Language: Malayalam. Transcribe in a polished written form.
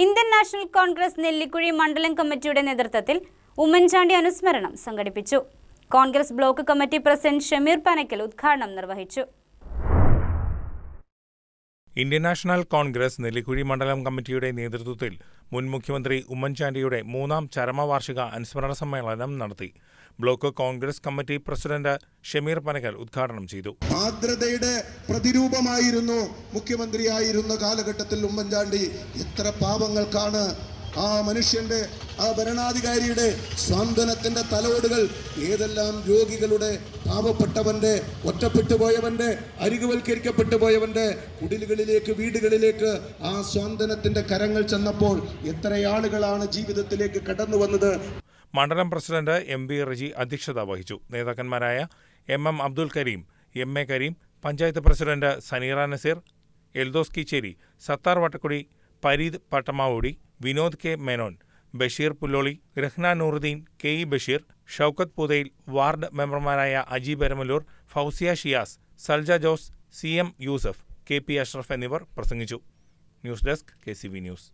ഇന്ത്യൻ നാഷണൽ കോൺഗ്രസ് നെല്ലിക്കുഴി മണ്ഡലം കമ്മിറ്റിയുടെ നേതൃത്വത്തിൽ ഉമ്മൻചാണ്ടി അനുസ്മരണം സംഘടിപ്പിച്ചു. Congress block committee president Shameer Panakkal ഉദ്ഘാടനം നിർവഹിച്ചു. ഇന്ത്യൻ നാഷണൽ കോൺഗ്രസ് നെല്ലിക്കുഴി മണ്ഡലം കമ്മിറ്റിയുടെ നേതൃത്വത്തിൽ മുൻ മുഖ്യമന്ത്രി ഉമ്മൻചാണ്ടിയുടെ 3ാം ചരമവാർഷിക അനുസ്മരണ സമ്മേളനം നടത്തി. Block Congress committee president Shameer Panakkal ഉദ്ഘാടനം ചെയ്തു. ആർദ്രതയുടെ പ്രതിരൂപമായിരുന്നു മുഖ്യമന്ത്രിയായിരുന്ന കാലഘട്ടത്തിൽ ഉമ്മൻചാണ്ടി. എത്ര പാവങ്ങൾക്കാണ് ആ മനുഷ്യന്റെ, ആ ഭരണാധികാരിയുടെ സ്വാന്തനത്തിന്റെ തലോടുകൾ ഏതെല്ലാം രോഗികളുടെ, പാവപ്പെട്ടവന്റെ, ഒറ്റപ്പെട്ടു പോയവന്റെ, അരികുവൽക്കരിക്കപ്പെട്ടു പോയവന്റെ കുടിലുകളിലേക്ക്, വീടുകളിലേക്ക് ആ സ്വാന്തനത്തിന്റെ കരങ്ങൾ ചെന്നപ്പോൾ എത്ര ആളുകളാണ് ജീവിതത്തിലേക്ക് കടന്നു വന്നത്. മണ്ഡലം പ്രസിഡന്റ് MB റജി അധ്യക്ഷത വഹിച്ചു. നേതാക്കന്മാരായ MM Abdul Kareem, MA Kareem, panchayat president Saneera Naseer, Eldhose Keecheri, Sathar Vattakkudi, Pareed Pattamavoodi, Vinod K Menon, Basheer Pulloli, Rehna Nooruddeen, KE Basheer, Shoukath Puthayil, ward മെമ്പർമാരായ അജീബ് എരമലൂർ, ഫൗസിയ ഷിയാസ്, സൽജ ജോസ്, CM യൂസഫ്, KP അഷ്റഫ് എന്നിവർ പ്രസംഗിച്ചു. News desk KCV news.